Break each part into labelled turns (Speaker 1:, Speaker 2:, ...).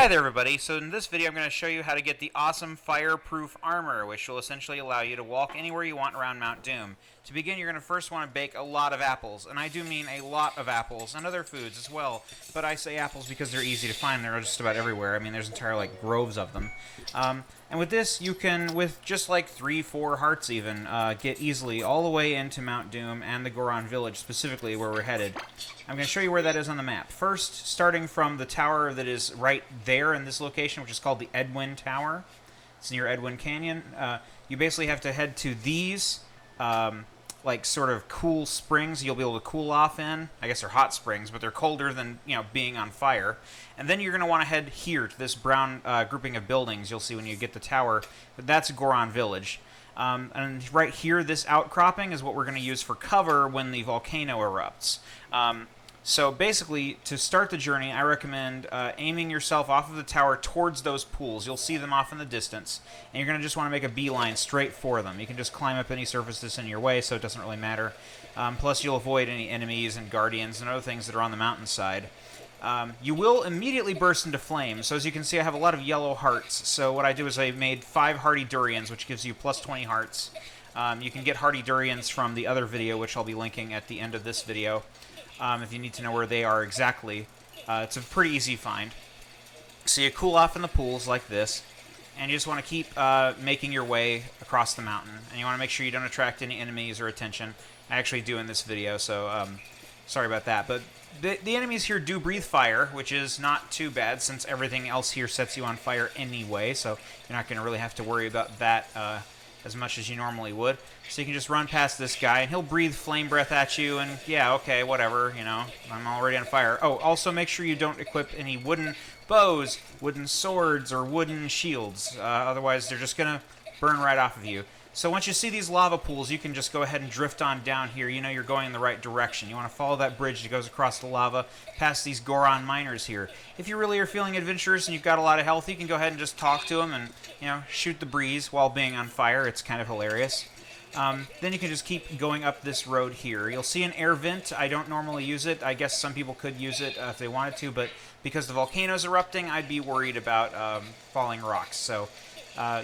Speaker 1: Hi there everybody, so in this video I'm going to show you how to get the awesome fireproof armor, which will essentially allow you to walk anywhere you want around Mount Doom. To begin, you're going to first want to bake a lot of apples, and I do mean a lot of apples, and other foods as well, but I say apples because they're easy to find. They're just about everywhere. I mean, there's entire groves of them. And with this, you can, with just like 3-4 hearts even, get easily all the way into Mount Doom and the Goron village, specifically where we're headed. I'm going to show you where that is on the map. First, starting from the tower that is right there in this location, which is called the Edwin Tower. It's near Edwin Canyon. You basically have to head to these, sort of cool springs you'll be able to cool off in. I guess they're hot springs, but they're colder than, being on fire. And then you're going to want to head here to this brown grouping of buildings you'll see when you get the tower. But that's Goron Village. And right here, this outcropping is what we're going to use for cover when the volcano erupts. So basically, to start the journey, I recommend aiming yourself off of the tower towards those pools. You'll see them off in the distance, and you're going to just want to make a beeline straight for them. You can just climb up any surface that's in your way, so it doesn't really matter. Plus, you'll avoid any enemies and guardians and other things that are on the mountainside. You will immediately burst into flames. So as you can see, I have a lot of yellow hearts. So what I do is I made 5 Hardy Durians, which gives you plus 20 hearts. You can get Hardy Durians from the other video, which I'll be linking at the end of this video, if you need to know where they are exactly. It's a pretty easy find. So you cool off in the pools like this, and you just want to keep making your way across the mountain. And you want to make sure you don't attract any enemies or attention. I actually do in this video, so sorry about that. But the enemies here do breathe fire, which is not too bad since everything else here sets you on fire anyway, so you're not going to really have to worry about that as much as you normally would. So you can just run past this guy, and he'll breathe flame breath at you, and yeah, okay, whatever, I'm already on fire. Oh, also make sure you don't equip any wooden bows, wooden swords, or wooden shields. Otherwise, they're just going to burn right off of you. So once you see these lava pools, you can just go ahead and drift on down here. You know you're going in the right direction. You want to follow that bridge that goes across the lava past these Goron miners here. If you really are feeling adventurous and you've got a lot of health, you can go ahead and just talk to them and, shoot the breeze while being on fire. It's kind of hilarious. Then you can just keep going up this road here. You'll see an air vent. I don't normally use it. I guess some people could use it if they wanted to, but because the volcano's erupting, I'd be worried about falling rocks. So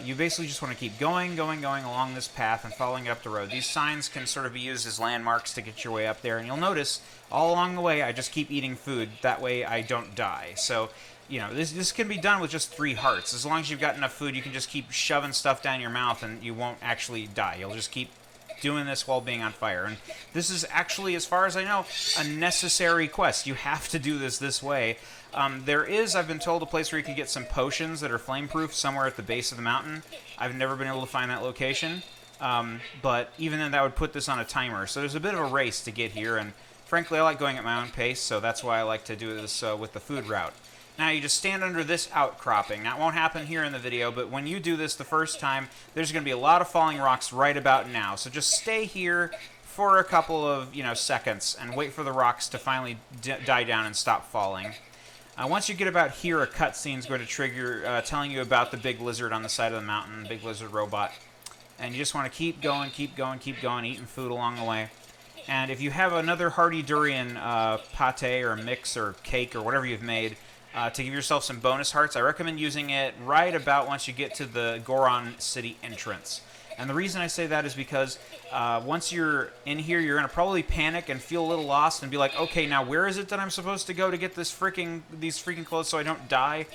Speaker 1: you basically just want to keep going along this path and following up the road. These signs can sort of be used as landmarks to get your way up there, and you'll notice all along the way I just keep eating food. That way I don't die. So, this can be done with just 3 hearts. As long as you've got enough food, you can just keep shoving stuff down your mouth and you won't actually die. You'll just keep doing this while being on fire. And this is actually, as far as I know, a necessary quest. You have to do this way. There is, I've been told, a place where you can get some potions that are flame-proof somewhere at the base of the mountain. I've never been able to find that location, but even then that would put this on a timer. So there's a bit of a race to get here, and frankly I like going at my own pace, so that's why I like to do this with the food route. Now you just stand under this outcropping. That won't happen here in the video, but when you do this the first time, there's going to be a lot of falling rocks right about now. So just stay here for a couple of seconds and wait for the rocks to finally die down and stop falling. Once you get about here, a cutscene is going to trigger telling you about the big lizard on the side of the mountain, big lizard robot. And you just want to keep going, eating food along the way. And if you have another Hardy Durian pate or mix or cake or whatever you've made, to give yourself some bonus hearts, I recommend using it right about once you get to the Goron city entrance. And the reason I say that is because once you're in here, you're going to probably panic and feel a little lost and be like, okay, now where is it that I'm supposed to go to get these freaking clothes so I don't die?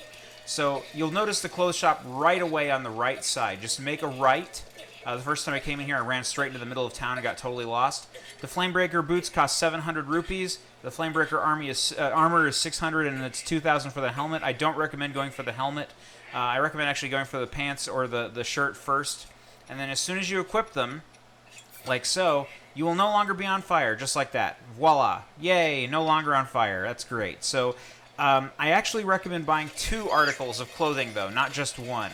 Speaker 1: So you'll notice the clothes shop right away on the right side. Just make a right. The first time I came in here, I ran straight into the middle of town and got totally lost. The Flamebreaker boots cost 700 rupees. The Flamebreaker armor is 600, and it's 2,000 for the helmet. I don't recommend going for the helmet. I recommend actually going for the pants or the shirt first. And then as soon as you equip them, like so, you will no longer be on fire, just like that. Voila. Yay, no longer on fire. That's great. So I actually recommend buying 2 articles of clothing, though, not just 1.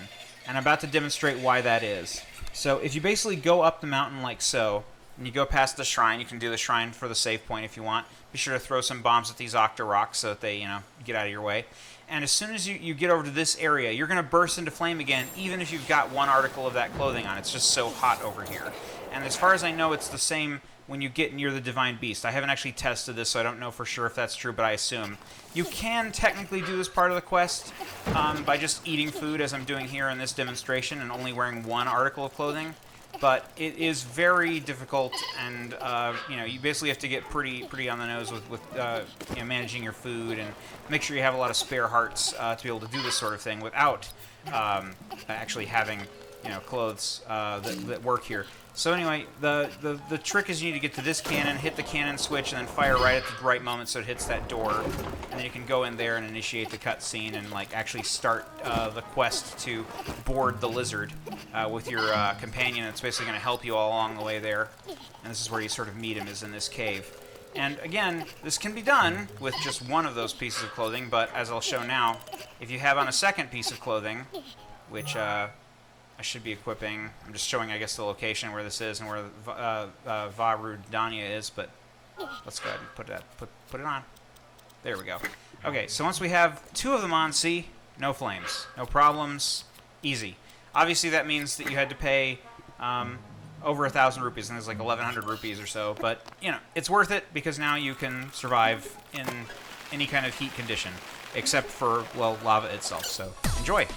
Speaker 1: And I'm about to demonstrate why that is. So if you basically go up the mountain like so, and you go past the shrine, you can do the shrine for the save point if you want. Be sure to throw some bombs at these octa rocks so that they, get out of your way. And as soon as you get over to this area, you're going to burst into flame again, even if you've got 1 article of that clothing on. It's just so hot over here. And as far as I know, it's the same when you get near the Divine Beast. I haven't actually tested this, so I don't know for sure if that's true, but I assume. You can technically do this part of the quest by just eating food, as I'm doing here in this demonstration, and only wearing one article of clothing. But it is very difficult, and you know, you basically have to get pretty on the nose with you know, managing your food, and make sure you have a lot of spare hearts to be able to do this sort of thing without actually having, you know, clothes that work here. So anyway, the trick is you need to get to this cannon, hit the cannon switch, and then fire right at the right moment so it hits that door, and then you can go in there and initiate the cutscene and like actually start the quest to board the lizard with your companion. It's basically going to help you all along the way there, and this is where you sort of meet him, is in this cave. And again, this can be done with just one of those pieces of clothing, but as I'll show now, if you have on a second piece of clothing, which I should be equipping. I'm just showing, I guess, the location where this is and where Varudania is, but let's go ahead and put it on. There we go. Okay, so once we have two of them on, see? No flames. No problems. Easy. Obviously, that means that you had to pay over 1,000 rupees, and there's like 1,100 rupees or so, but, you know, it's worth it because now you can survive in any kind of heat condition, except for, well, lava itself, so enjoy!